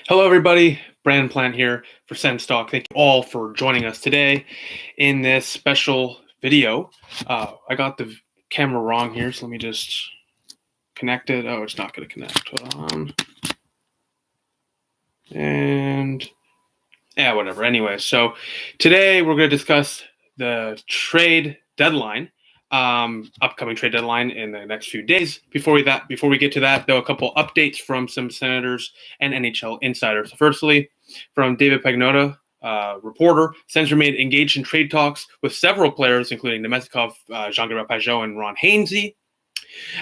Hello, everybody. Brandon Plant here for SENS Talk. Thank you all for joining us today in this special video. I got the camera wrong here, so let me just connect it. Oh, it's not going to connect. Hold on. And yeah, whatever. Anyway, so today we're going to discuss the trade deadline, upcoming trade deadline in the next few days. Before we get to that, though, a couple updates from some Senators and NHL insiders. Firstly, from David Pagnotta, reporter, Sens remained engaged in trade talks with several players, including Nemestikov, Jean-Gabriel Pageau, and Ron Hainsey,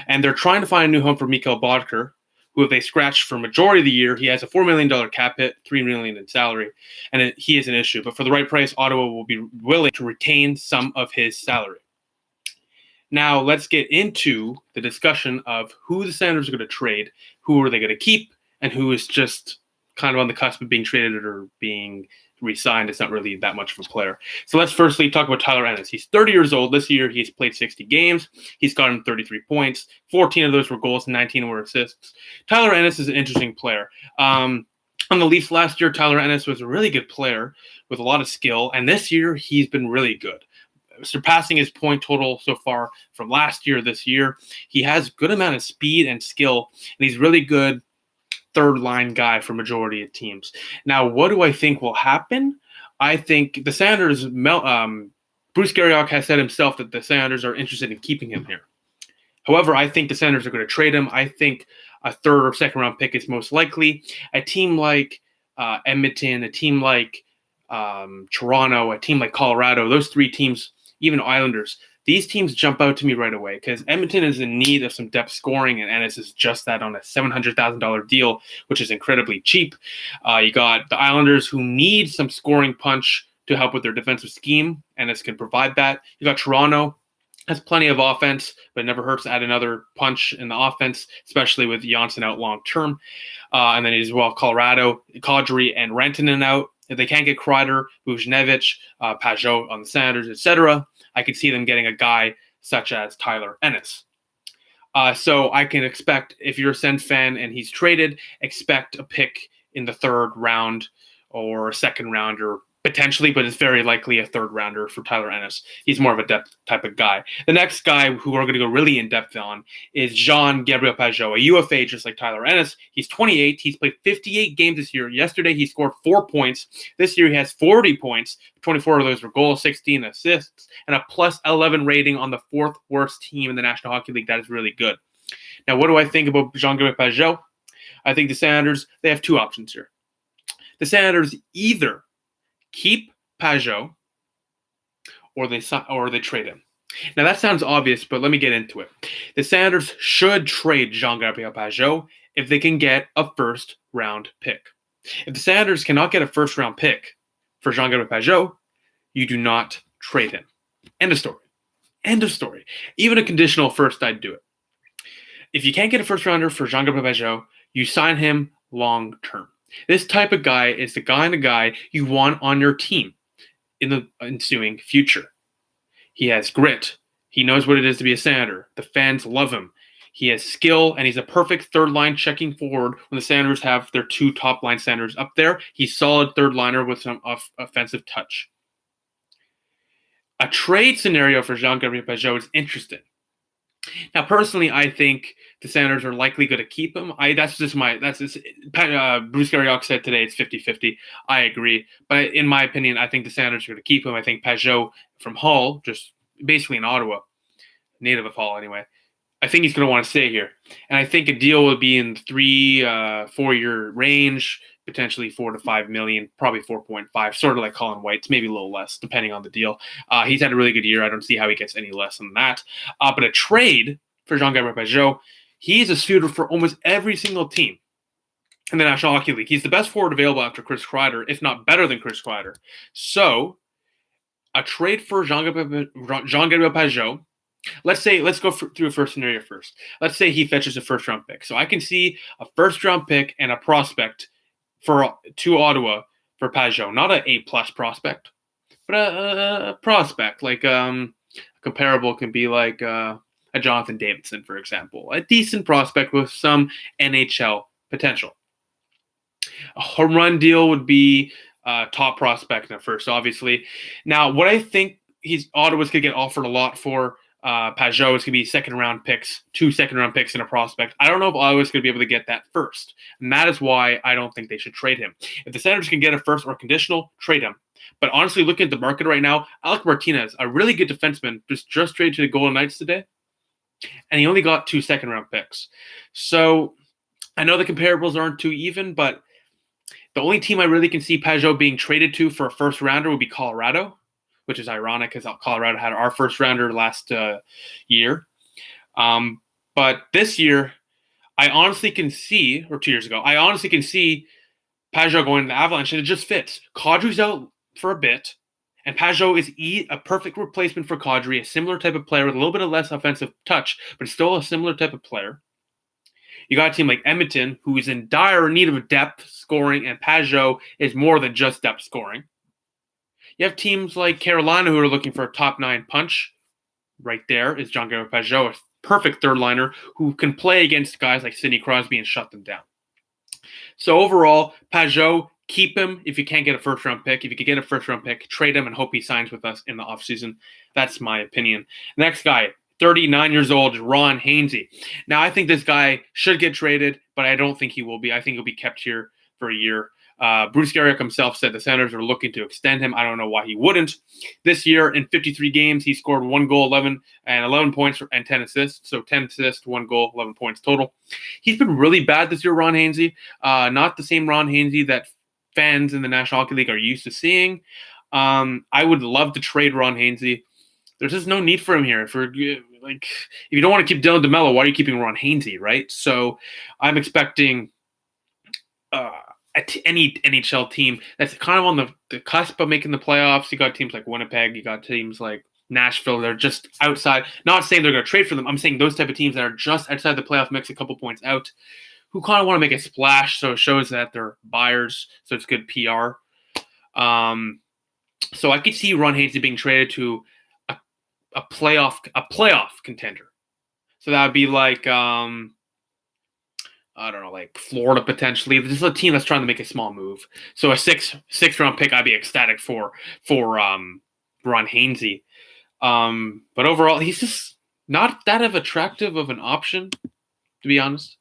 and they're trying to find a new home for Mikhail Bodker, who, if they scratched for majority of the year, he has a $4 million cap hit, $3 million in salary, and he is an issue. But for the right price, Ottawa will be willing to retain some of his salary. Now, let's get into the discussion of who the Senators are going to trade, who are they going to keep, and who is just kind of on the cusp of being traded or being re-signed. It's not really that much of a player. So let's firstly talk about Tyler Ennis. He's 30 years old. This year, he's played 60 games. He's gotten 33 points. 14 of those were goals, 19 were assists. Tyler Ennis is an interesting player. On the Leafs last year, Tyler Ennis was a really good player with a lot of skill, and this year, he's been really good, surpassing his point total so far from last year this year. He has a good amount of speed and skill, and he's really good third line guy for majority of teams. Now, what do I think will happen? I think the Senators, Bruce Garriock has said himself that the Senators are interested in keeping him here. However, I think the Senators are going to trade him. I think a third or second round pick is most likely. A team like Edmonton, a team like Toronto, a team like Colorado, those three teams, even Islanders, these teams jump out to me right away because Edmonton is in need of some depth scoring, and Ennis is just that on a $700,000 deal, which is incredibly cheap. You got the Islanders who need some scoring punch to help with their defensive scheme. Ennis can provide that. You got Toronto, has plenty of offense, but it never hurts to add another punch in the offense, especially with Janssen out long term. And then as well, Colorado, Kadri and Rantanen out. If they can't get Kreider, Buchnevich, Pageau on the Senators, etc., I could see them getting a guy such as Tyler Ennis. So I can expect, if you're a Sens fan and he's traded, expect a pick in the third round or a second rounder, potentially, but it's very likely a third rounder for Tyler Ennis. He's more of a depth type of guy. The next guy who we're going to go really in depth on is Jean-Gabriel Pageau, a UFA just like Tyler Ennis. He's 28. He's played 58 games this year. Yesterday, he scored 4 points. This year, he has 40 points. 24 of those were goals, 16 assists, and a plus 11 rating on the fourth worst team in the National Hockey League. That is really good. Now, what do I think about Jean-Gabriel Pageau? I think the Senators, they have two options here. The Senators either keep Pageau or they trade him. Now, that sounds obvious, but let me get into it. The Senators should trade Jean-Gabriel Pageau if they can get a first-round pick. If the Senators cannot get a first-round pick for Jean-Gabriel Pageau, you do not trade him. End of story. End of story. Even a conditional first, I'd do it. If you can't get a first-rounder for Jean-Gabriel Pageau, you sign him long-term. This type of guy is the kind of guy you want on your team in the ensuing future. He has grit. He knows what it is to be a Senator. The fans love him. He has skill, and he's a perfect third-line checking forward when the Senators have their two top-line Senators up there. He's solid third-liner with some offensive touch. A trade scenario for Jean-Gabriel Pageau is interesting. Now, personally, I think the Senators are likely going to keep him. Bruce Garriock said today it's 50-50. I agree. But in my opinion, I think the Senators are going to keep him. I think Pageau from Hull, just basically in Ottawa, native of Hull anyway, I think he's going to want to stay here. And I think a deal will be in the 4-year range, potentially $4 to $5 million, probably 4.5, sort of like Colin White's, maybe a little less, depending on the deal. He's had a really good year. I don't see how he gets any less than that. But a trade for Jean-Gabriel Pageau, he's a suitor for almost every single team in the National Hockey League. He's the best forward available after Chris Kreider, if not better than Chris Kreider. So a trade for Jean-Gabriel Pageau, let's go through a first scenario first. Let's say he fetches a first-round pick. So I can see a first-round pick and a prospect to Ottawa for Pageau. Not an A-plus prospect, but a prospect. Like comparable can be like a Jonathan Davidson, for example. A decent prospect with some NHL potential. A home run deal would be top prospect in the first, obviously. Now, what I think Ottawa's going to get offered a lot for Pajot is going to be second-round picks, 2 second-round picks and a prospect. I don't know if Ottawa's going to be able to get that first, and that is why I don't think they should trade him. If the Senators can get a first or conditional, trade him. But honestly, looking at the market right now, Alec Martinez, a really good defenseman, just traded to the Golden Knights today, and he only got 2 second-round picks. So I know the comparables aren't too even, but the only team I really can see Pajot being traded to for a first-rounder would be Colorado, which is ironic because Colorado had our first-rounder last year. But this year, I honestly can see, or 2 years ago, I honestly can see Pajot going to the Avalanche, and it just fits. Kadri's out for a bit, and Pajot is a perfect replacement for Kadri, a similar type of player with a little bit of less offensive touch, but still a similar type of player. You got a team like Edmonton, who is in dire need of depth scoring, and Pajot is more than just depth scoring. You have teams like Carolina who are looking for a top 9 punch. Right there is Jean-Guy Pajot, a perfect third liner who can play against guys like Sidney Crosby and shut them down. So overall, Pajot, keep him if you can't get a first-round pick. If you can get a first-round pick, trade him and hope he signs with us in the offseason. That's my opinion. Next guy, 39 years old, Ron Hainsey. Now, I think this guy should get traded, but I don't think he will be. I think he'll be kept here for a year. Bruce Garrick himself said the Senators are looking to extend him. I don't know why he wouldn't. This year, in 53 games, he scored 1 goal, 11 points, and 10 assists. So 10 assists, 1 goal, 11 points total. He's been really bad this year, Ron Hainsey. Not the same Ron Hainsey that fans in the National Hockey League are used to seeing. I would love to trade Ron Hainsey. There's just no need for him here. If you don't want to keep Dylan DeMello, why are you keeping Ron Hainsey, right? So I'm expecting any NHL team that's kind of on the cusp of making the playoffs. You got teams like Winnipeg. You got teams like Nashville. They're just outside. Not saying they're going to trade for them. I'm saying those type of teams that are just outside the playoff mix, a couple points out, who kind of want to make a splash. So it shows that they're buyers. So it's good PR. So I could see Ron Hainsey being traded to a playoff contender. So that would be like I don't know, like Florida potentially. This is a team that's trying to make a small move. So a six round pick, I'd be ecstatic for Ron Hainsey. But overall, he's just not that attractive of an option, to be honest.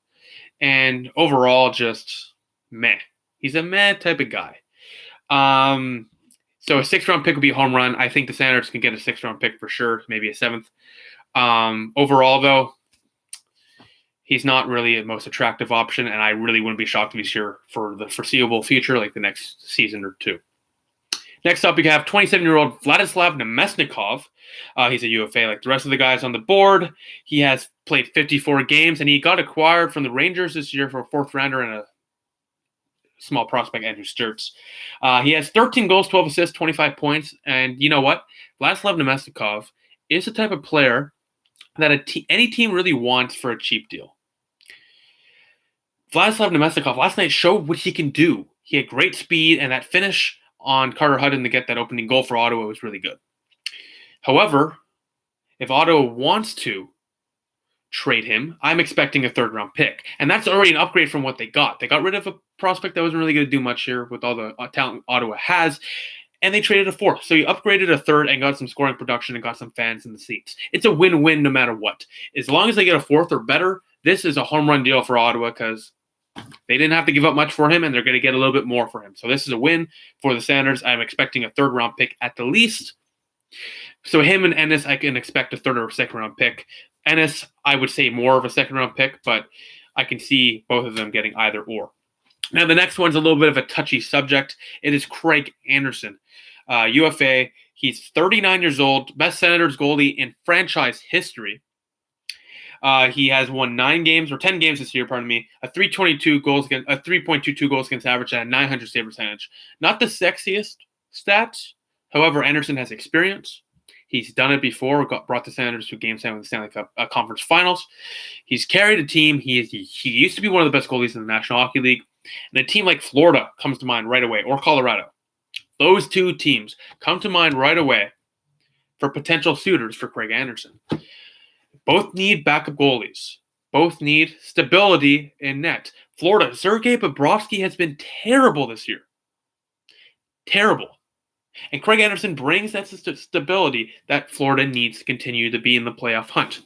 And overall, just meh. He's a meh type of guy. So a 6th round pick would be a home run. I think the Senators can get a 6th round pick for sure, maybe a 7th. Overall, though, he's not really the most attractive option, and I really wouldn't be shocked if he's here for the foreseeable future, like the next season or 2. Next up, we have 27-year-old Vladislav Namestnikov. He's a UFA like the rest of the guys on the board. He has played 54 games, and he got acquired from the Rangers this year for a 4th rounder and a small prospect, Andrew Sturts. He has 13 goals, 12 assists, 25 points, and you know what? Vladislav Namestnikov is the type of player that any team really wants for a cheap deal. Vladislav Namestnikov last night showed what he can do. He had great speed, and that finish on Carter Hutton to get that opening goal for Ottawa was really good. However, if Ottawa wants to trade him, I'm expecting a 3rd round pick. And that's already an upgrade from what they got. They got rid of a prospect that wasn't really going to do much here with all the talent Ottawa has, and they traded a 4th. So you upgraded a 3rd and got some scoring production and got some fans in the seats. It's a win-win no matter what. As long as they get a 4th or better, this is a home run deal for Ottawa because they didn't have to give up much for him, and they're going to get a little bit more for him. So this is a win for the Senators. I'm expecting a 3rd round pick at the least. So him and Ennis, I can expect a 3rd or 2nd round pick. Ennis, I would say more of a 2nd round pick, but I can see both of them getting either or. Now, the next one's a little bit of a touchy subject. It is Craig Anderson, UFA. He's 39 years old, best Senators goalie in franchise history. He has won 10 games this year, a 3.22 goals against average, and a 900 save percentage. Not the sexiest stats. However, Anderson has experience. He's done it before, brought the Senators to Game 7 of the Stanley Cup Conference Finals. He's carried a team. He used to be one of the best goalies in the National Hockey League. And a team like Florida comes to mind right away, or Colorado. Those 2 teams come to mind right away for potential suitors for Craig Anderson. Both need backup goalies. Both need stability in net. Florida, Sergei Bobrovsky has been terrible this year. Terrible. And Craig Anderson brings that stability that Florida needs to continue to be in the playoff hunt.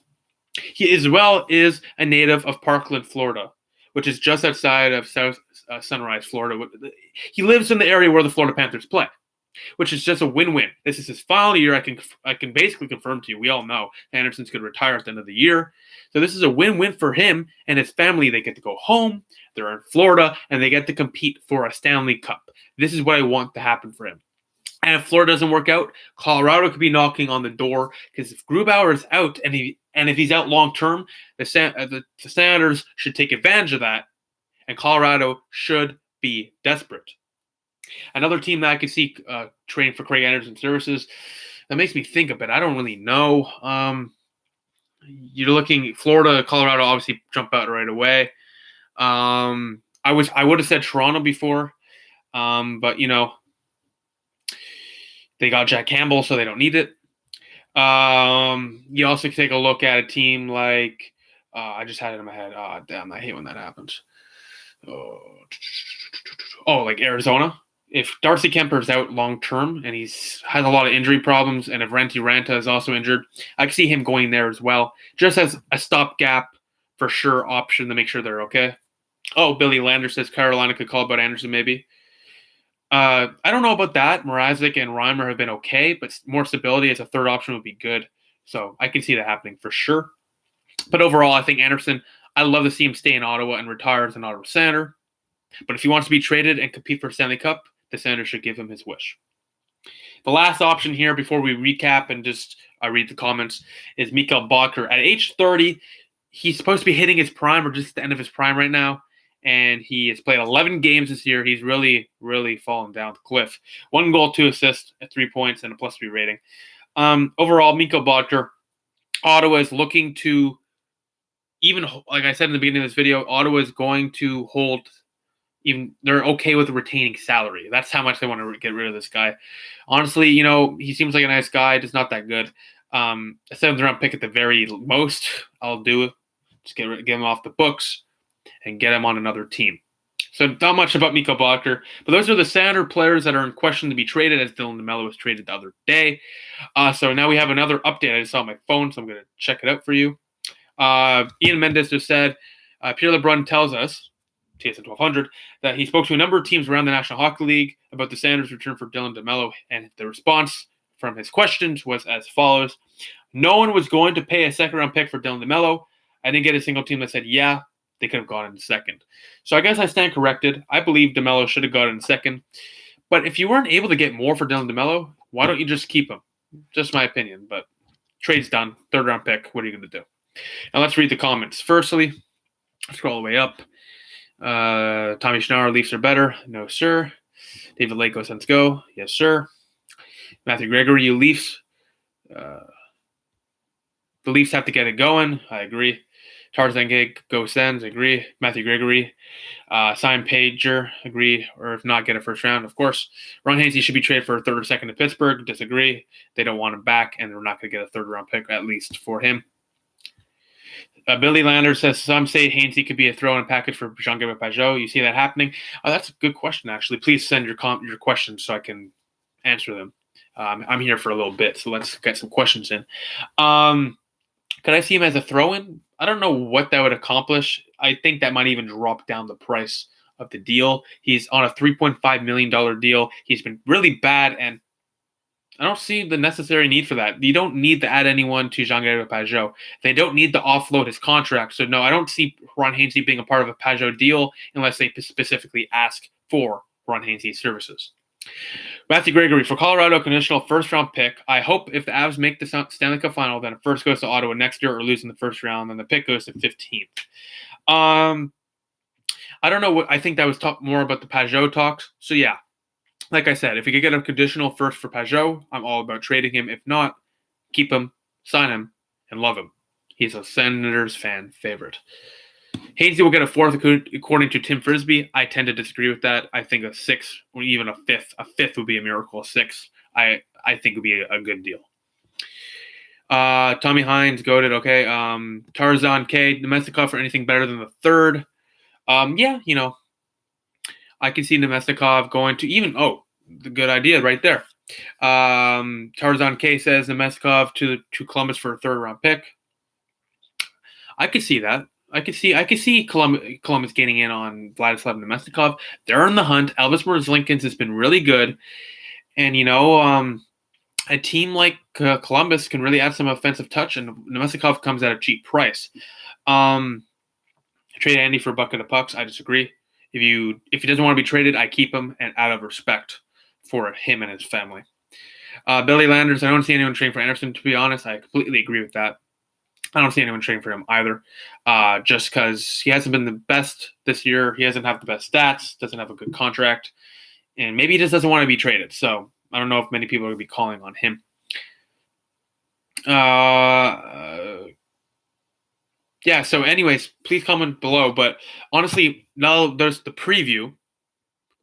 He as well is a native of Parkland, Florida, which is just outside of South Sunrise, Florida. He lives in the area where the Florida Panthers play, which is just a win-win. This is his final year. I can basically confirm to you, we all know Anderson's going to retire at the end of the year. So this is a win-win for him and his family. They get to go home. They're in Florida, and they get to compete for a Stanley Cup. This is what I want to happen for him. And if Florida doesn't work out, Colorado could be knocking on the door, because if Grubauer is out and if he's out long term, the Senators should take advantage of that, and Colorado should be desperate. Another team that I could see trading for Craig Anderson services, that makes me think a bit. I don't really know. You're looking Florida, Colorado obviously jump out right away. I would have said Toronto before, but they got Jack Campbell, so they don't need it. You also take a look at a team like I just had it in my head. Damn, I hate when that happens. Like Arizona. If Darcy Kemper is out long term and he's had a lot of injury problems, and if Renty Ranta is also injured, I can see him going there as well, just as a stopgap for sure option to make sure they're okay. Oh, Billy Lander says Carolina could call about Anderson maybe. I don't know about that. Mrazek and Reimer have been okay, but more stability as a third option would be good. So I can see that happening for sure. But overall, I think Anderson, I'd love to see him stay in Ottawa and retire as an Ottawa Senator. But if he wants to be traded and compete for Stanley Cup, the Senators should give him his wish. The last option here before we recap and just read the comments is Mikhail Bodker. At age 30, he's supposed to be hitting his prime or just at the end of his prime right now. And he has played 11 games this year. He's really, really fallen down the cliff. 1 goal, 2 assists, 3 points, and a +3 rating. Overall, Mikhail Bodker, Ottawa is looking to, even like I said in the beginning of this video, Ottawa is going to hold, even they're okay with retaining salary. That's how much they want to get rid of this guy. Honestly, he seems like a nice guy, just not that good. A 7th round pick at the very most, I'll do it. Just get him off the books and get him on another team. So not much about Mikhail Bodker, but those are the Senator players that are in question to be traded, as Dylan DeMello was traded the other day. So now we have another update. I just saw on my phone, so I'm going to check it out for you. Ian Mendes just said, Pierre LeBrun tells us, TSN 1200, that he spoke to a number of teams around the National Hockey League about the Senators' return for Dylan DeMello, and the response from his questions was as follows. No one was going to pay a second-round pick for Dylan DeMello. I didn't get a single team that said, yeah, they could have gone in second. So I guess I stand corrected. I believe DeMello should have gone in second. But if you weren't able to get more for Dylan DeMello, why don't you just keep him? Just my opinion. But trade's done. 3rd-round pick. What are you going to do? Now let's read the comments. Firstly, scroll all the way up. Tommy Schnauer, Leafs are better. No, sir. David Lako, Sens go. Yes, sir. Matthew Gregory, you Leafs. The Leafs have to get it going. I agree. Tarzan Gig, go Sens, agree. Matthew Gregory, sign Pager, agree. Or if not, get a 1st round, of course. Ron Hainsey should be traded for a 3rd or 2nd to Pittsburgh, disagree. They don't want him back, and they're not going to get a 3rd round pick, at least for him. Billy Lander says, some say Hainsey could be a throw-in package for Jean-Gabriel Pageau. You see that happening? That's a good question, actually. Please send your questions so I can answer them. I'm here for a little bit, so let's get some questions in. Could I see him as a throw-in? I don't know what that would accomplish. I think that might even drop down the price of the deal. He's on a $3.5 million deal. He's been really bad, and I don't see the necessary need for that. You don't need to add anyone to Jean-Gabriel Pageau. They don't need to offload his contract. So, no, I don't see Ron Hainsey being a part of a Pageau deal unless they specifically ask for Ron Hainsey's services. Matthew Gregory, for Colorado, conditional 1st-round pick. I hope if the Avs make the Stanley Cup final, then it first goes to Ottawa next year or lose in the 1st round, then the pick goes to 15th. I don't know what I think that was more about the Pageau talks. So, yeah. Like I said, if we could get a conditional 1st for Pageau, I'm all about trading him. If not, keep him, sign him, and love him. He's a Senators fan favorite. Hainsey will get a 4th, according to Tim Frisbee. I tend to disagree with that. I think a 6th or even a 5th. A 5th would be a miracle. A 6th, I think would be a good deal. Tommy Hines, goated. Okay. Tarzan K, Domestikov for anything better than the 3rd. Yeah, I can see Nemesnikov going to even. Oh, the good idea right there. Tarzan K says Nemesnikov to Columbus for a third-round pick. I could see that. I could see Columbus getting in on Vladislav Nemesnikov. They're in the hunt. Elvis Merzlikins has been really good, and a team like Columbus can really add some offensive touch, and Nemesnikov comes at a cheap price. Trade Andy for a bucket of pucks. I disagree. If he doesn't want to be traded, I keep him, and out of respect for him and his family. Billy Landers, I don't see anyone trading for Anderson. To be honest, I completely agree with that. I don't see anyone trading for him either, just because he hasn't been the best this year. He hasn't had the best stats, doesn't have a good contract, and maybe he just doesn't want to be traded. So I don't know if many people are going to be calling on him. Yeah, so anyways, please comment below. But honestly, now there's the preview.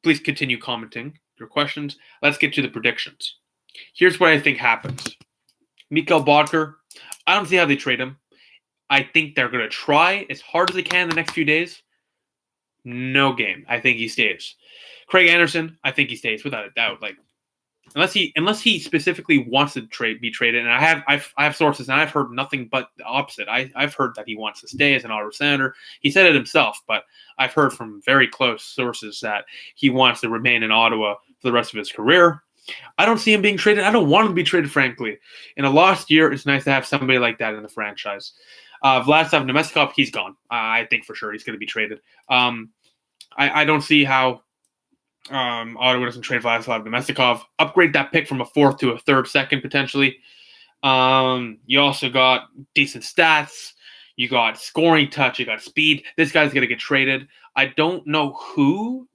Please continue commenting your questions. Let's get to the predictions. Here's what I think happens. Mikhail Bodker, I don't see how they trade him. I think they're going to try as hard as they can the next few days. No game. I think he stays. Craig Anderson, I think he stays without a doubt. Like unless he specifically wants to be traded, and I have sources and I've heard nothing but the opposite. I've heard that he wants to stay as an Ottawa Senator. He said it himself, but I've heard from very close sources that he wants to remain in Ottawa for the rest of his career. I don't see him being traded. I don't want him to be traded, frankly. In a lost year, it's nice to have somebody like that in the franchise. Vladislav Nemesnikov, he's gone. I think for sure he's going to be traded. I don't see how Ottawa doesn't trade Vladislav Nemesnikov. Upgrade that pick from a fourth to a third, second potentially. You also got decent stats. You got scoring touch. You got speed. This guy's going to get traded. I don't know who,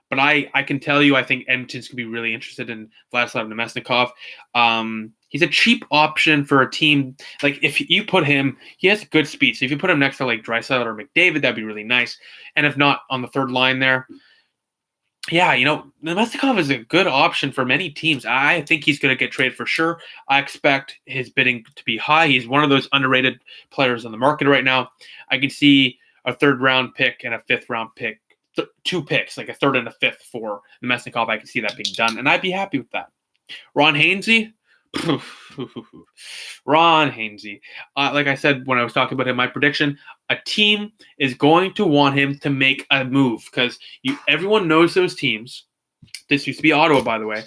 but I can tell you I think Edmonton's going to be really interested in Vladislav Nemesnikov. He's a cheap option for a team. Like, if you put him, he has good speed. So if you put him next to, like, Draisaitl or McDavid, that'd be really nice. And if not, on the third line there, yeah, Nemesnikov is a good option for many teams. I think he's going to get traded for sure. I expect his bidding to be high. He's one of those underrated players on the market right now. I can see a third-round pick and a fifth-round pick. Two picks, like a third and a fifth for Nemesnikov. I can see that being done, and I'd be happy with that. Ron Hainsey. Ron Hainsey. Like I said when I was talking about him, my prediction, a team is going to want him to make a move because everyone knows those teams. This used to be Ottawa, by the way,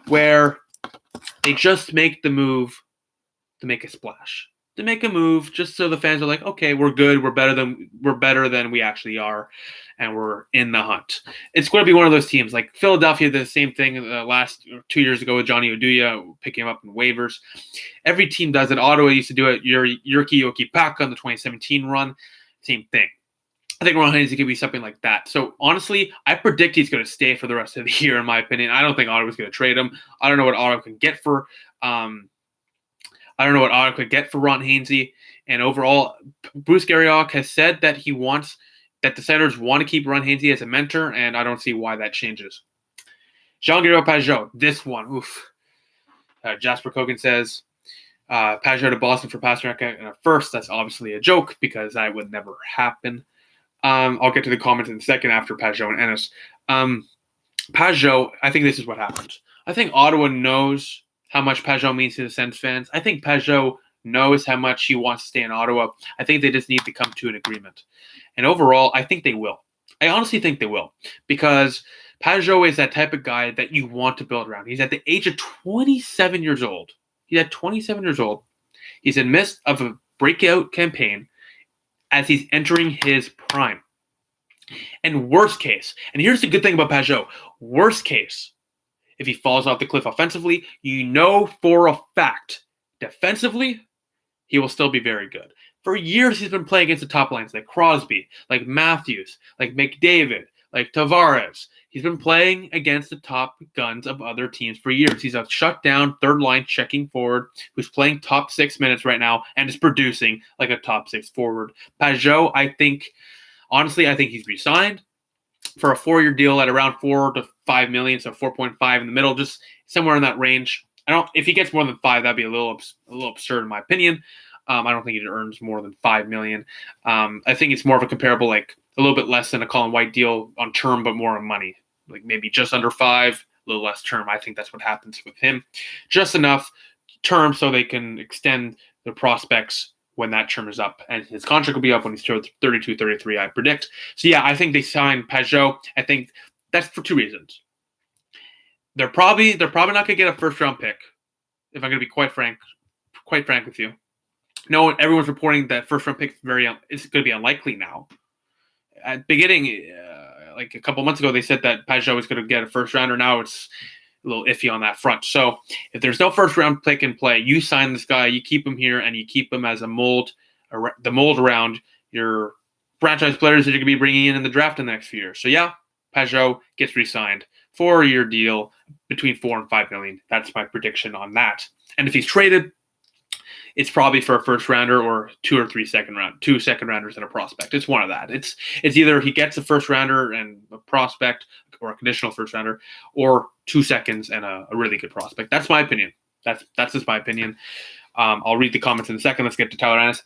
where they just make the move to make a splash. To make a move just so the fans are like, okay, we're good, we're better than we actually are, and we're in the hunt. It's going to be one of those teams. Like Philadelphia did the same thing last 2 years ago with Johnny Oduya, picking him up in waivers. Every team does it. Ottawa used to do it. Jyrki Jokipak on the 2017 run, same thing. I think Ron Hainsey could be something like that. So honestly, I predict he's going to stay for the rest of the year, in my opinion. I don't think Ottawa's going to trade him. I don't know what Ottawa can get for Ron Hainsey. And overall, Bruce Garriock has said that that the Senators want to keep Ron Hainsey as a mentor, and I don't see why that changes. Jean-Guillaume Pajot, this one, oof. Jasper Kogan says, Pajot to Boston for Pasternak and a first. That's obviously a joke because that would never happen. I'll get to the comments in a second after Pajot and Ennis. Pajot, I think this is what happens. I think Ottawa knows how much Pajot means to the Sens fans. I think Pajot knows how much he wants to stay in Ottawa. I think they just need to come to an agreement. And overall, I think they will. I honestly think they will because Pajot is that type of guy that you want to build around. He's at the age of 27 years old. He's at 27 years old. He's in the midst of a breakout campaign as he's entering his prime. And worst case, and here's the good thing about Pajot, worst case, if he falls off the cliff offensively, you know for a fact, defensively, he will still be very good. For years, he's been playing against the top lines like Crosby, like Matthews, like McDavid, like Tavares. He's been playing against the top guns of other teams for years. He's a shutdown, third line checking forward who's playing top 6 minutes right now and is producing like a top 6 forward. Pajot, I think he's re-signed for a 4-year deal at around $4 to $5 million, so 4.5 in the middle, just somewhere in that range. If he gets more than 5, that'd be a little absurd in my opinion. I don't think he earns more than $5 million. I think it's more of a comparable like a little bit less than a Colin White deal on term, but more on money, like maybe just under 5, a little less term. I think that's what happens with him. Just enough term so they can extend their prospects when that term is up, and his contract will be up when he's 32, 33, I predict. So yeah, I think they signed Pajot. I think that's for 2 reasons. They're probably not going to get a first round pick, if I'm going to be quite frank with you. No, everyone's reporting that first round pick it's going to be unlikely now. At the beginning, like a couple months ago, they said that Pajot was going to get a first rounder. Now it's a little iffy on that front. So if there's no first round pick in play, you sign this guy, you keep him here, and you keep him as the mold around your franchise players that you're going to be bringing in the draft in the next few years. So yeah, Pajot gets re-signed. 4-year deal between $4 and $5 million. That's my prediction on that. And if he's traded, it's probably for a first rounder or 2 or 3 second rounders and a prospect. It's one of that. It's either he gets a first rounder and a prospect, or a conditional first rounder, or 2 seconds and a really good prospect. That's my opinion. That's just my opinion. I'll read the comments in a second. Let's get to Tyler Ennis.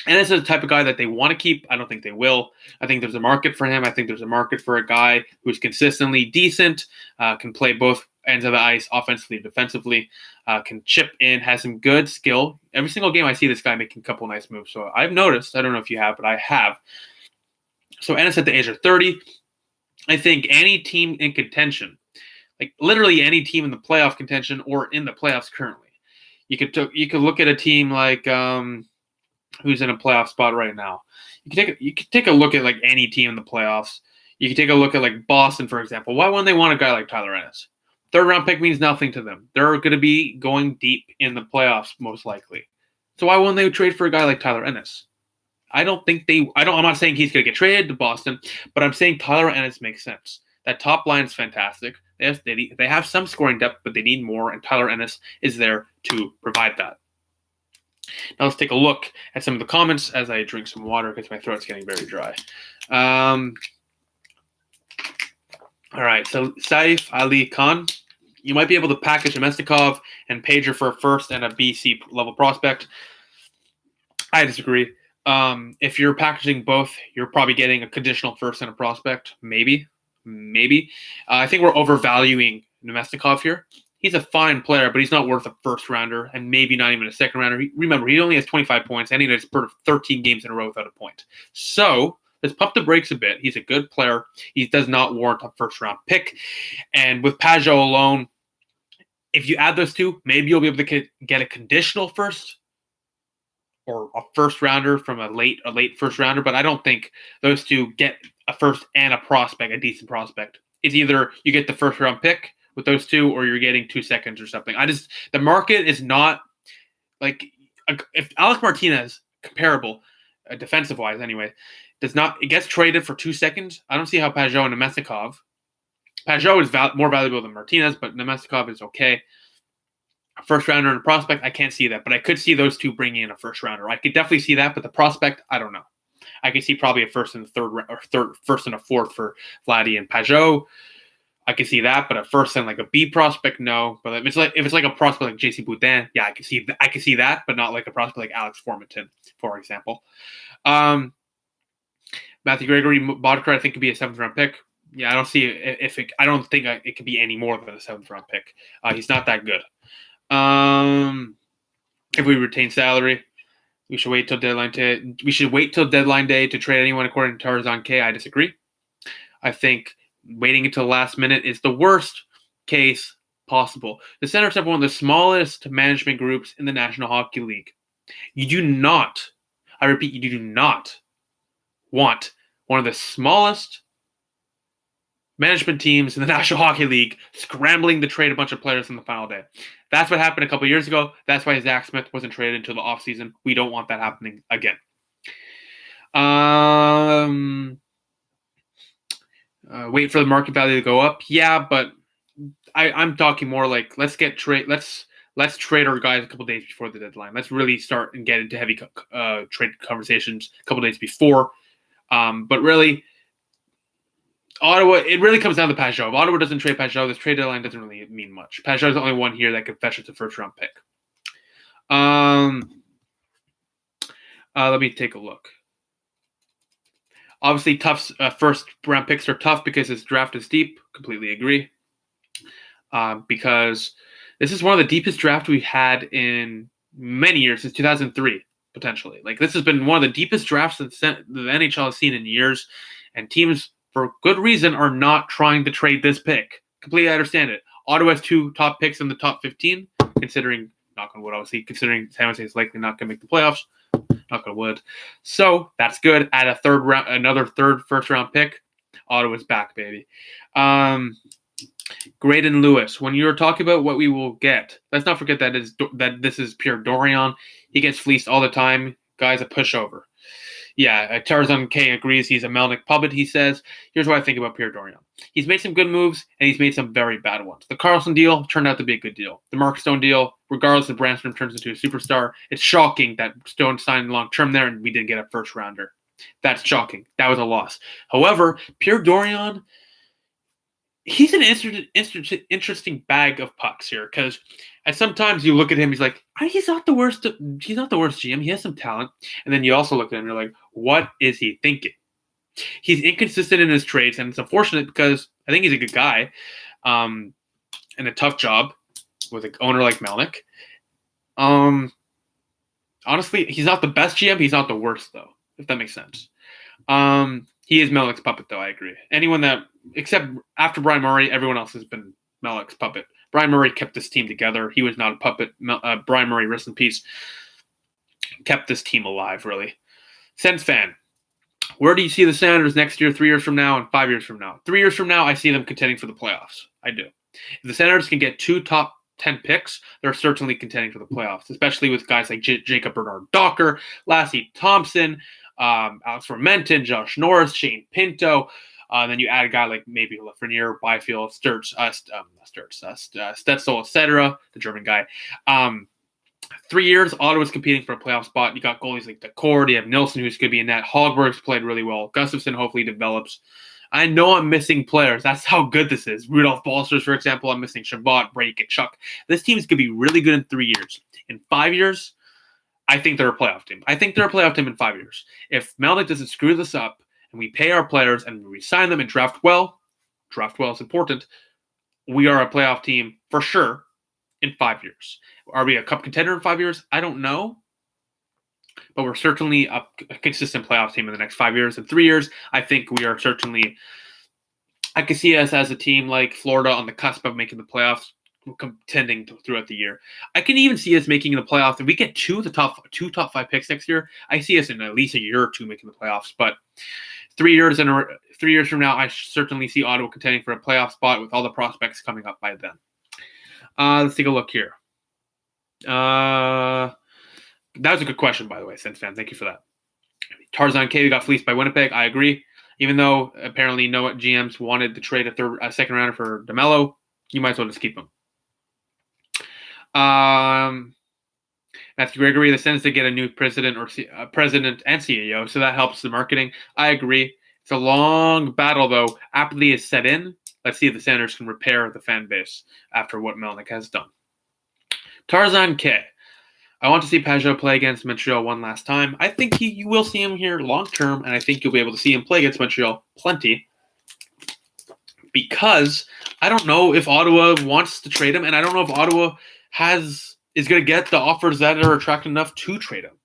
Ennis is the type of guy that they want to keep. I don't think they will. I think there's a market for him. I think there's a market for a guy who's consistently decent, can play both ends of the ice, offensively, defensively, can chip in, has some good skill. Every single game I see this guy making a couple nice moves. So I've noticed, I don't know if you have, but I have. So Ennis at the age of 30, I think any team in contention, like literally any team in the playoff contention or in the playoffs currently, you could look at a team like who's in a playoff spot right now. You could take a look at like any team in the playoffs. You could take a look at like Boston, for example. Why wouldn't they want a guy like Tyler Ennis? Third round pick means nothing to them. They're going to be going deep in the playoffs most likely. So why wouldn't they trade for a guy like Tyler Ennis? I'm not saying he's going to get traded to Boston, but I'm saying Tyler Ennis makes sense. That top line is fantastic. They have some scoring depth, but they need more, and Tyler Ennis is there to provide that. Now let's take a look at some of the comments as I drink some water because my throat's getting very dry. All right, so Saif Ali Khan, you might be able to package a Mestikov and Pager for a first and a BC level prospect. I disagree. If you're packaging both, you're probably getting a conditional first and a prospect. Maybe. I think we're overvaluing Nemestikov here. He's a fine player, but he's not worth a first rounder and maybe not even a second rounder. Remember, he only has 25 points and he has 13 games in a row without a point. So let's pump the brakes a bit. He's a good player. He does not warrant a first round pick. And with Pajot alone, if you add those two, maybe you'll be able to get a conditional first or a first rounder from a late first rounder. But I don't think those two get a first and a prospect, a decent prospect. It's either you get the first round pick with those two, or you're getting 2 seconds or something. The market is not like if Alex Martinez, comparable, defensive wise anyway, it gets traded for 2 seconds. I don't see how Pajot and Nemestikov. Pajot is more valuable than Martinez, but Nemestikov is okay. A first rounder and a prospect, I can't see that, but I could see those two bringing in a first rounder. I could definitely see that, but the prospect, I don't know. I could see probably a first and a first and a fourth for Vladdy and Pajot. I can see that, but a first and like a B prospect, no. But if it's like a prospect like JC Boudin, yeah, I can see that, but not like a prospect like Alex Formanton, for example. Matthew Gregory Bodker, I think could be a 7th round pick. Yeah, I don't see I don't think it could be any more than a 7th round pick. He's not that good. If we retain salary, we should wait till deadline day. We should wait till deadline day to trade anyone, according to Tarzan K. I disagree. I think waiting until the last minute is the worst case possible. The Senators have one of the smallest management groups in the National Hockey League. You do not, I repeat, you do not want one of the smallest management teams in the National Hockey League scrambling to trade a bunch of players on the final day. That's what happened a couple years ago. That's why Zach Smith wasn't traded until the offseason. We don't want that happening again. Wait for the market value to go up. Yeah, but I'm talking more like let's trade our guys a couple days before the deadline. Let's really start and get into heavy trade conversations a couple days before. But really, Ottawa, it really comes down to Pajot. If Ottawa doesn't trade Pajot, this trade deadline doesn't really mean much. Pajot is the only one here that could fetch us a first round pick. Let me take a look. Obviously, tough first round picks are tough because this draft is deep. Completely agree. Because this is one of the deepest drafts we've had in many years, since 2003, potentially. Like, this has been one of the deepest drafts that the NHL has seen in years, and teams, for good reason, are not trying to trade this pick. Completely understand it. Ottawa has 2 top picks in the top 15, considering, knock on wood, obviously, considering San Jose is likely not going to make the playoffs. Knock on wood. So that's good. Add another third first round pick. Ottawa's back, baby. Graydon Lewis. When you're talking about what we will get, let's not forget that this is Pierre Dorion. He gets fleeced all the time. Guy's a pushover. Yeah, Tarzan K agrees he's a Melnick puppet, he says. Here's what I think about Pierre Dorion. He's made some good moves, and he's made some very bad ones. The Carlson deal turned out to be a good deal. The Mark Stone deal, regardless if Brannstrom turns into a superstar, it's shocking that Stone signed long-term there and we didn't get a first-rounder. That's shocking. That was a loss. However, Pierre Dorion, he's an interesting bag of pucks here, because sometimes you look at him, he's like, he's not the worst GM. He has some talent. And then you also look at him, you're like, what is he thinking? He's inconsistent in his trades, and it's unfortunate because I think he's a good guy, and a tough job with an owner like Melnick. Honestly, he's not the best GM. He's not the worst, though, if that makes sense. He is Melnick's puppet, though, I agree. Anyone that, except after Brian Murray, everyone else has been Melnick's puppet. Brian Murray kept this team together. He was not a puppet. Brian Murray, rest in peace, kept this team alive, really. Sens fan, where do you see the Senators next year, 3 years from now, and 5 years from now? 3 years from now, I see them contending for the playoffs. I do. If the Senators can get 2 top 10 picks, they're certainly contending for the playoffs, especially with guys like Jacob Bernard-Docker, Lassie Thompson, Alex Fermenton, Josh Norris, Shane Pinto. Then you add a guy like maybe Lafreniere, Byfield, Stetzel, etc., the German guy. 3 years, Ottawa's competing for a playoff spot. You got goalies like Decord, you have Nilsson, who's going to be in net. Hogberg's played really well. Gustafsson hopefully develops. I know I'm missing players. That's how good this is. Rudolph Balcers, for example. I'm missing Shabbat, Brady Tkachuk. This team is going to be really good in 3 years. In 5 years, I think they're a playoff team. I think they're a playoff team in 5 years. If Melnick doesn't screw this up and we pay our players and we sign them and draft well is important, we are a playoff team for sure in 5 years. Are we a cup contender in 5 years? I don't know. But we're certainly a consistent playoff team in the next 5 years. In 3 years, I think we are certainly – I can see us as a team like Florida on the cusp of making the playoffs, contending throughout the year. I can even see us making the playoffs. If we get two top 5 picks next year, I see us in at least a year or two making the playoffs. But 3 years from now, I certainly see Ottawa contending for a playoff spot with all the prospects coming up by then. Let's take a look here. That was a good question, by the way, Sens fan. Thank you for that. Tarzan K got fleeced by Winnipeg. I agree. Even though apparently no GMs wanted to trade a second rounder for DeMello, you might as well just keep him. Matthew Gregory, the Sens to get a new president and CEO, so that helps the marketing. I agree. It's a long battle, though. Apathy is set in. Let's see if the Senators can repair the fan base after what Melnick has done. Tarzan K. I want to see Pajot play against Montreal one last time. I think you will see him here long term, and I think you'll be able to see him play against Montreal plenty, because I don't know if Ottawa wants to trade him, and I don't know if Ottawa is going to get the offers that are attractive enough to trade him.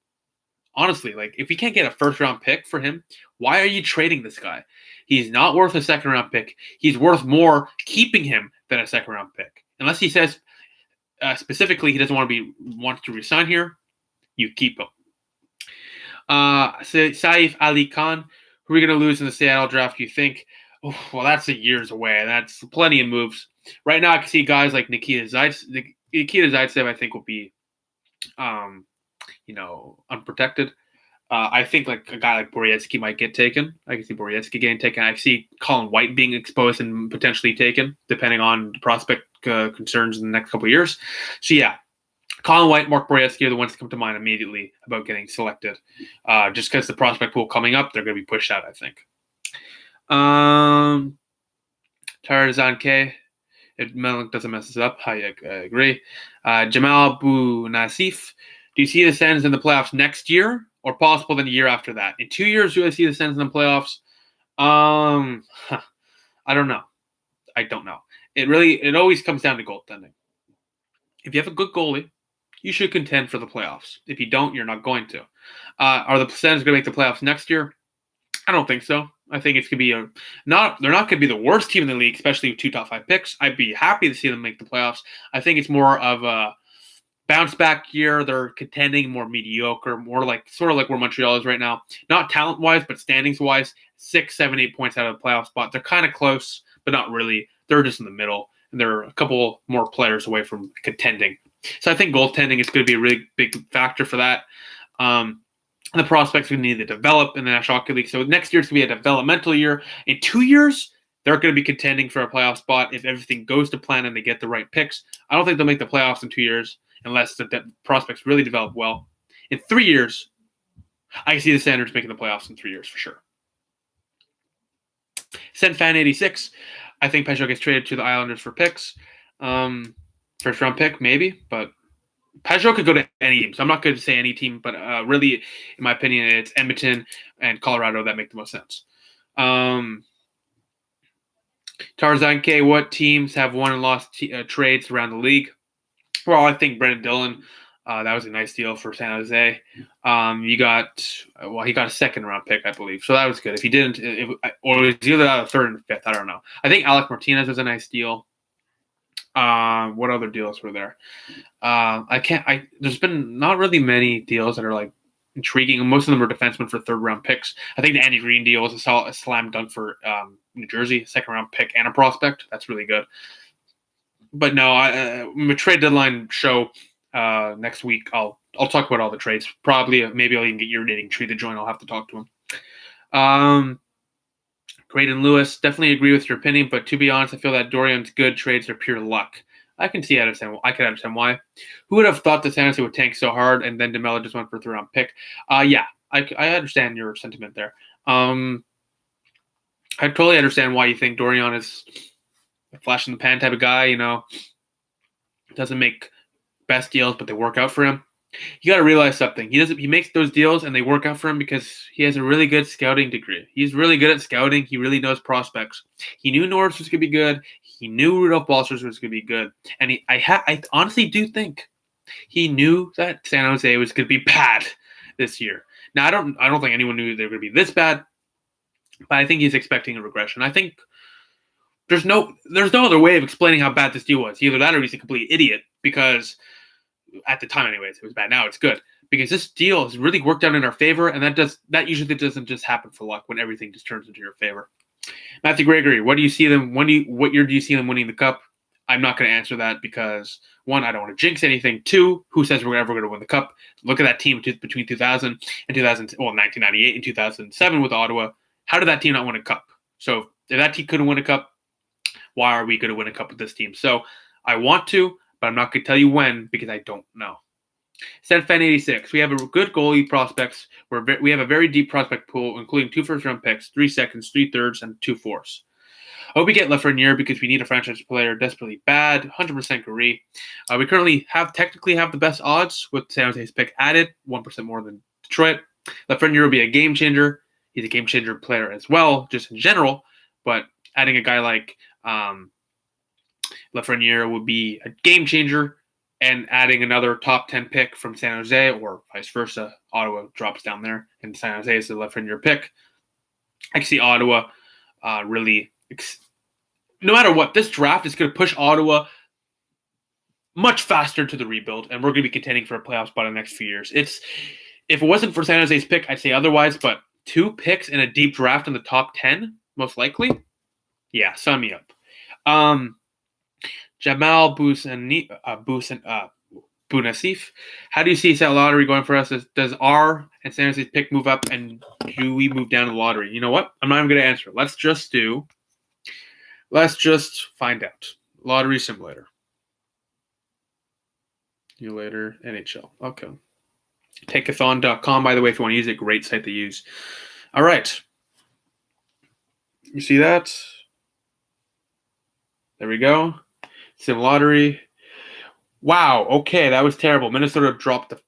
Honestly, like, if we can't get a first-round pick for him, why are you trading this guy? He's not worth a second-round pick. He's worth more keeping him than a second-round pick. Unless he says specifically he doesn't want to resign here, you keep him. Saif Ali Khan, who are we going to lose in the Seattle draft, do you think? Oh, well, that's a years away. That's plenty of moves. Right now, I can see guys like Nikita Zaitsev, I think, will be, unprotected. I think like a guy like Borietzky might get taken. I can see Borietzky getting taken. I see Colin White being exposed and potentially taken, depending on the prospect concerns in the next couple of years. So yeah, Colin White, Mark Borietzky are the ones that come to mind immediately about getting selected. Just because the prospect pool coming up, they're going to be pushed out, I think. Tarzan K. If Melnick doesn't mess this up, I agree. Jamal Abu Nasif. Do you see the Sens in the playoffs next year, or possible than a year after that? In 2 years, do I see the Sens in the playoffs? Huh, I don't know. I don't know. It always comes down to goaltending. If you have a good goalie, you should contend for the playoffs. If you don't, you're not going to. Are the Sens going to make the playoffs next year? I don't think so. I think it's going to be they're not going to be the worst team in the league, especially with 2 top 5 picks. I'd be happy to see them make the playoffs. I think it's more of a bounce back year. They're contending, more mediocre, more like sort of like where Montreal is right now. Not talent wise, but standings wise, 6, 7, 8 points out of the playoff spot. They're kind of close, but not really. They're just in the middle, and they're a couple more players away from contending. So I think goaltending is going to be a really big factor for that. And the prospects are going to need to develop in the National Hockey League. So next year it's going to be a developmental year. In 2 years, they're going to be contending for a playoff spot if everything goes to plan and they get the right picks. I don't think they'll make the playoffs in 2 years unless the prospects really develop well. In 3 years, I see the Sanders making the playoffs in 3 years for sure. SendFan86, I think Peugeot gets traded to the Islanders for picks. First round pick, maybe, but Peugeot could go to any team. So I'm not going to say any team, but really, in my opinion, it's Edmonton and Colorado that make the most sense. Tarzan K, what teams have won and lost trades around the league? Well, I think Brendan Dillon, that was a nice deal for San Jose. He got a second-round pick, I believe. So that was good. If he didn't, or it was either out of third and fifth, I don't know. I think Alec Martinez was a nice deal. What other deals were there? There's been not really many deals that are like intriguing. Most of them are defensemen for third-round picks. I think the Andy Green deal was a slam dunk for New Jersey, second-round pick and a prospect. That's really good. But no, trade deadline show next week. I'll talk about all the trades. Probably, maybe I'll even get irritating tree to join. I'll have to talk to him. Graydon Lewis, definitely agree with your opinion, but to be honest, I feel that Dorian's good trades are pure luck. I can understand why. Who would have thought that San Jose would tank so hard and then DeMelo just went for a third-round pick? Yeah, I understand your sentiment there. I totally understand why you think Dorian is a flash in the pan type of guy. Doesn't make best deals, but they work out for him. You got to realize something. He makes those deals and they work out for him because he has a really good scouting degree. He's really good at scouting. He really knows prospects. He knew Norris was going to be good. He knew Rudolph Balcers was going to be good. And I honestly do think he knew that San Jose was going to be bad this year. Now, I don't think anyone knew they were going to be this bad, but I think he's expecting a regression. I think there's no other way of explaining how bad this deal was. Either that or he's a complete idiot because – at the time anyways, it was bad. Now it's good because this deal has really worked out in our favor, and that usually doesn't just happen for luck when everything just turns into your favor. Matthew Gregory, what year do you see them winning the cup? I'm not going to answer that because 1, I don't want to jinx anything. 2, who says we're ever going to win the cup? Look at that team between 2000 and 1998 and 2007 with Ottawa. How did that team not win a cup? So if that team couldn't win a cup, why are we going to win a cup with this team? So I want to, but I'm not going to tell you when because I don't know. SendFan86, we have a good goalie prospects. We have a very deep prospect pool, including 2 first-round picks, 3 seconds, 3 thirds, and 2 fourths. I hope we get Lafreniere because we need a franchise player desperately bad. 100% agree. We currently technically have the best odds with San Jose's pick added, 1% more than Detroit. Lafreniere will be a game changer. He's a game changer player as well, just in general. But adding a guy like Lafreniere would be a game changer, and adding another top 10 pick from San Jose or vice versa, Ottawa drops down there, and San Jose is the Lafreniere pick. I can see Ottawa really, no matter what, this draft is going to push Ottawa much faster to the rebuild, and we're going to be contending for a playoff spot in the next few years. If it wasn't for San Jose's pick, I'd say otherwise, but 2 picks in a deep draft in the top 10, most likely, yeah, sign me up. Jamal Boussaint, Bounasif, how do you see that lottery going for us? Does our and San Jose's pick move up, and do we move down the lottery? You know what? I'm not even going to answer. Let's just find out. Lottery simulator. See you later, NHL. Okay. Takeathon.com, by the way, if you want to use it, great site to use. All right. You see that? There we go. Sim lottery. Wow. Okay, that was terrible. Minnesota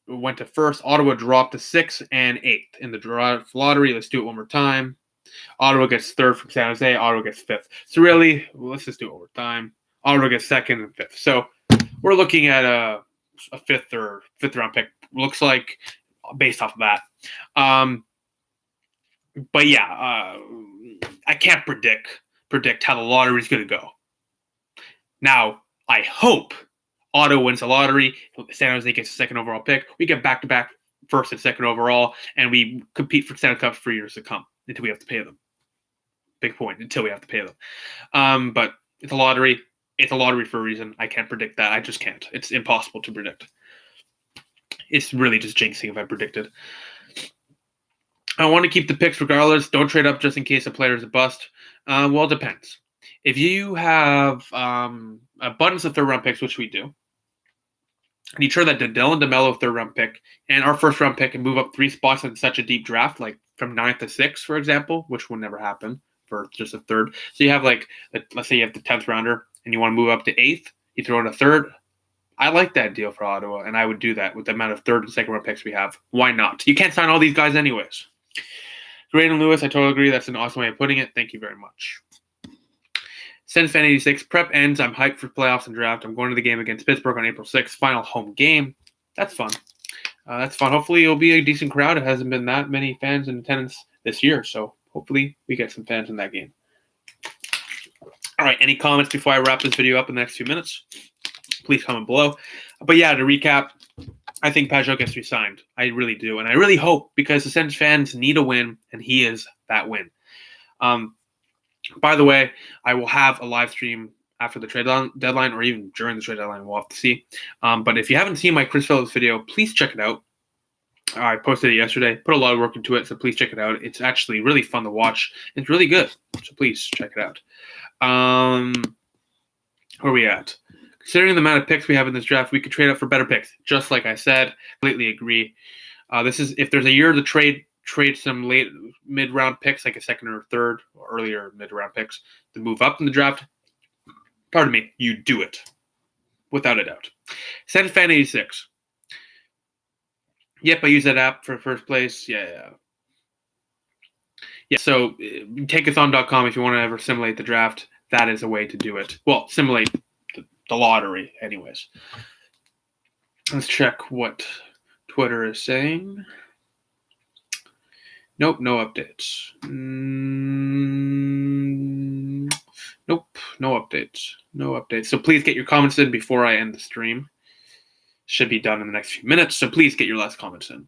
went to first. Ottawa dropped to 6th and 8th in the draft lottery. Let's do it one more time. Ottawa gets third from San Jose. Ottawa gets fifth. So really, let's just do overtime. Ottawa gets second and fifth. So we're looking at a fifth round pick. Looks like based off of that. But yeah, I can't predict how the lottery is going to go. Now, I hope Ottawa wins the lottery. San Jose gets the second overall pick. We get back-to-back first and second overall, and we compete for Stanley Cup for years to come until we have to pay them. Big point, until we have to pay them. But it's a lottery. It's a lottery for a reason. I can't predict that. I just can't. It's impossible to predict. It's really just jinxing if I predicted. I want to keep the picks regardless. Don't trade up just in case a player is a bust. Well, it depends. If you have abundance of third-round picks, which we do, and you trade that to Dylan DeMello third-round pick and our first-round pick and move up 3 spots in such a deep draft, like from 9th to 6th, for example, which will never happen for just a third. So you have let's say you have the 10th rounder and you want to move up to 8th, you throw in a third. I like that deal for Ottawa, and I would do that with the amount of third and second-round picks we have. Why not? You can't sign all these guys anyways. Graydon Lewis, I totally agree. That's an awesome way of putting it. Thank you very much. SENS Fan 86, prep ends. I'm hyped for playoffs and draft. I'm going to the game against Pittsburgh on April 6th. Final home game. That's fun. Hopefully it'll be a decent crowd. It hasn't been that many fans in attendance this year, so hopefully we get some fans in that game. All right, any comments before I wrap this video up in the next few minutes? Please comment below. But yeah, to recap, I think Pajot gets re-signed. I really do. And I really hope, because the Sens fans need a win, and he is that win. By the way, I will have a live stream after the trade deadline, or even during the trade deadline. We'll have to see. But if you haven't seen my Chris Phillips video, please check it out. I posted it yesterday. Put a lot of work into it, so please check it out. It's actually really fun to watch. It's really good, so please check it out. Where are we at? Considering the amount of picks we have in this draft, we could trade up for better picks. Just like I said, completely agree. This is if there's a year to trade some late mid-round picks, like a second or third or earlier mid-round picks, to move up in the draft. Pardon me, you do it without a doubt. Send Fan 86. Yep, I use that app for first place. Yeah. So takeathon.com if you want to ever simulate the draft. That is a way to do it. Well, simulate the lottery, anyways. Let's check what Twitter is saying. Nope, no updates. Nope, no updates. No updates. So please get your comments in before I end the stream. Should be done in the next few minutes, so please get your last comments in.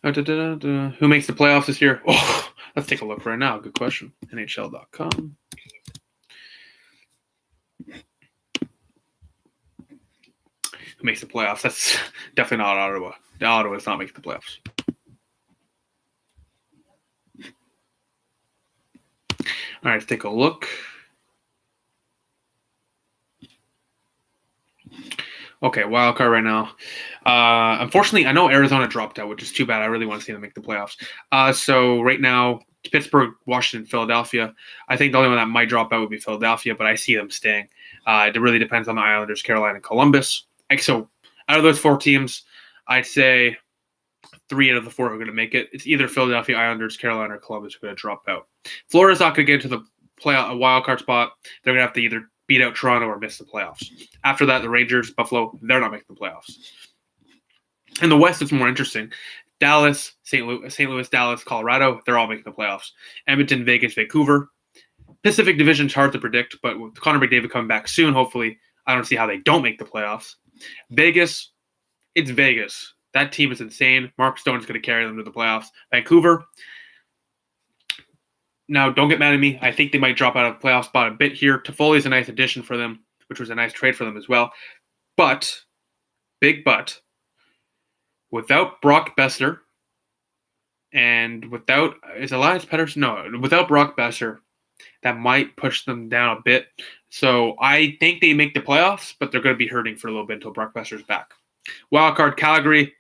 Who makes the playoffs this year? Oh, let's take a look right now. Good question. NHL.com. Who makes the playoffs? That's definitely not Ottawa. Ottawa is not making the playoffs. All right, let's take a look. Okay, wild card right now. Unfortunately, I know Arizona dropped out, which is too bad. I really want to see them make the playoffs. So right now, Pittsburgh, Washington, Philadelphia. I think the only one that might drop out would be Philadelphia, but I see them staying. It really depends on the Islanders, Carolina, and Columbus. So out of those 4 teams, I'd say 3 out of the 4 are going to make it. It's either Philadelphia, Islanders, Carolina, or Columbus are going to drop out. Florida's not going to get into a wild card spot. They're going to have to either beat out Toronto or miss the playoffs. After that, the Rangers, Buffalo, they're not making the playoffs. In the West, it's more interesting. Dallas, St. Louis, Dallas, Colorado, they're all making the playoffs. Edmonton, Vegas, Vancouver. Pacific Division's hard to predict, but with Connor McDavid coming back soon, hopefully, I don't see how they don't make the playoffs. Vegas, it's Vegas. That team is insane. Mark Stone's going to carry them to the playoffs. Vancouver, now don't get mad at me. I think they might drop out of the playoff spot a bit here. Toffoli's a nice addition for them, which was a nice trade for them as well. But, big but, without Brock Besser and without, is Elias Pettersson? No, without Brock Besser, that might push them down a bit. So I think they make the playoffs, but they're going to be hurting for a little bit until Brock Besser's back. Wildcard Calgary,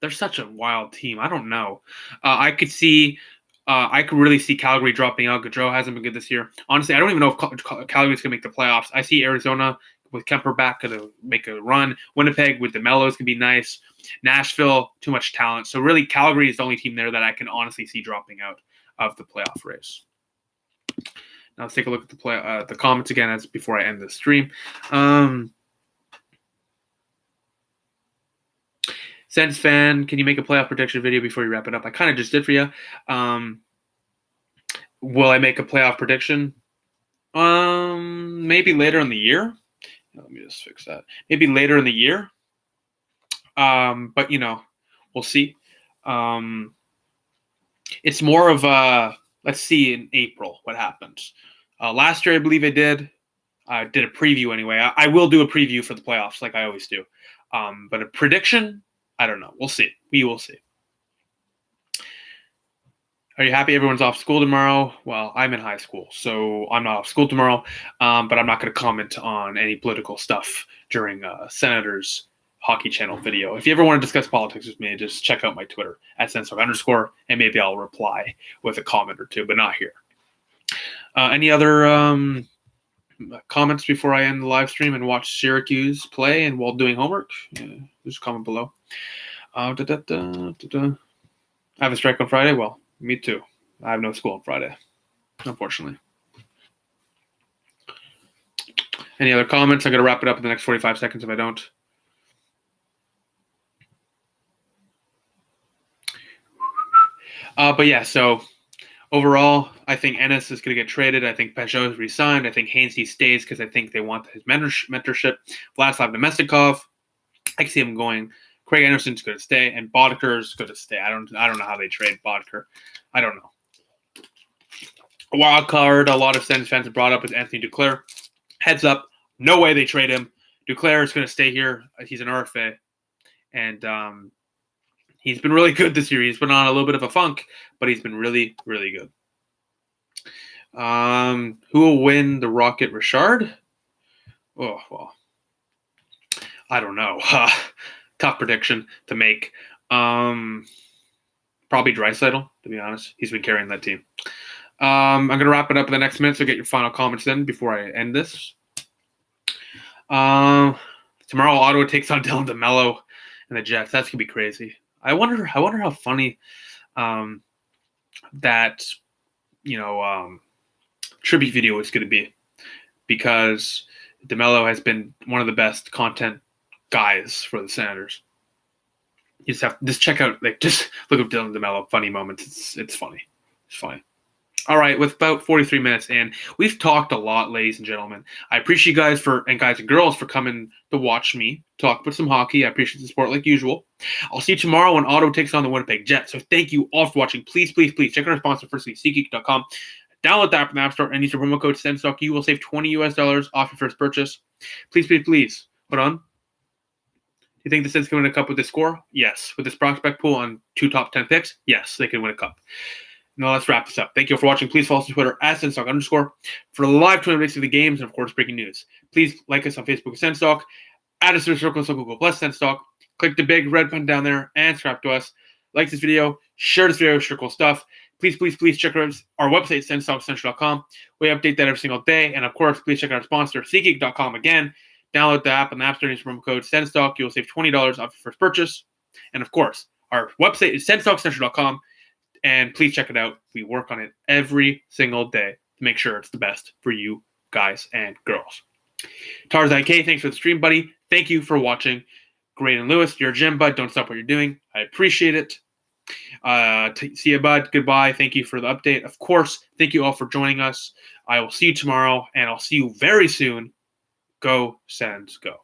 they're such a wild team. I don't know. I could really see Calgary dropping out. Gaudreau hasn't been good this year. Honestly, I don't even know if Calgary's going to make the playoffs. I see Arizona with Kemper back, going to make a run. Winnipeg with DeMello is going to be nice. Nashville, too much talent. So really, Calgary is the only team there that I can honestly see dropping out of the playoff race. Now let's take a look at the comments again as before I end the stream. SENS fan, can you make a playoff prediction video before you wrap it up? I kind of just did for you. Will I make a playoff prediction? Maybe later in the year. Let me just fix that. Maybe later in the year. But we'll see. It's more of a let's see in April what happens. Last year, I believe I did. I did a preview anyway. I will do a preview for the playoffs like I always do. But a prediction, I don't know. We'll see. We will see. Are you happy everyone's off school tomorrow? Well, I'm in high school, so I'm not off school tomorrow. But I'm not going to comment on any political stuff during Senator's Hockey Channel video. If you ever want to discuss politics with me, just check out my Twitter at @sensor_, and maybe I'll reply with a comment or two, but not here. Any other comments before I end the live stream and watch Syracuse play and while doing homework? Just comment below. I have a strike on Friday. Well, me too. I have no school on Friday, unfortunately. Any other comments? I'm going to wrap it up in the next 45 seconds if I don't. But yeah, so overall, I think Ennis is going to get traded. I think Peugeot is re-signed. I think Hainsey stays because I think they want his mentorship. Vladislav Nemestikov, I can see him going. Craig Anderson's going to stay, and Bodker's going to stay. I don't know how they trade Bodker. I don't know. A wild card a lot of Sens fans have brought up is Anthony Duclair. Heads up, no way they trade him. Duclair is going to stay here. He's an RFA, and he's been really good this year. He's been on a little bit of a funk, but he's been really, really good. Who will win the Rocket Richard? Oh, well, I don't know. Tough prediction to make. Probably Draisaitl, to be honest. He's been carrying that team. I'm going to wrap it up in the next minute, so get your final comments in before I end this. Tomorrow, Ottawa takes on Dylan DeMello and the Jets. That's going to be crazy. I wonder how funny that tribute video is going to be, because DeMello has been one of the best content guys for the Senators. You just check out, just look up Dylan DeMello funny moments. It's funny. It's funny. All right, with about 43 minutes in, we've talked a lot, ladies and gentlemen. I appreciate you guys and girls for coming to watch me talk about some hockey. I appreciate the support like usual. I'll see you tomorrow when Ottawa takes on the Winnipeg Jets. So thank you all for watching. Please, please, please check out our sponsor, firstly, SeatGeek.com. Download the app from the App Store and use the promo code SENSTOCK. You will save $20 off your first purchase. Please, please, please. Hold on. Do you think the Sens can win a cup with this score? Yes. With this prospect pool on 2 top 10 picks? Yes, they can win a cup. Now let's wrap this up. Thank you for watching. Please follow us on Twitter at @SenStock_ for live Twitter updates of the games and, of course, breaking news. Please like us on Facebook at SenStock, add us to the circle so Google Plus SenStock. Click the big red button down there and subscribe to us. Like this video, share this video, share cool stuff. Please, please, please check out our website, SenStockCentral.com. We update that every single day. And, of course, please check out our sponsor, SeatGeek.com. Again, download the app on the App Store and use promo code SENSTOCK. You will save $20 off your first purchase. And, of course, our website is SenStockCentral.com. And please check it out. We work on it every single day to make sure it's the best for you guys and girls. Tarzan K, thanks for the stream, buddy. Thank you for watching. Graydon Lewis, you're a gym, bud. Don't stop what you're doing. I appreciate it. See you, bud. Goodbye. Thank you for the update. Of course, thank you all for joining us. I will see you tomorrow, and I'll see you very soon. Go, Sens, go.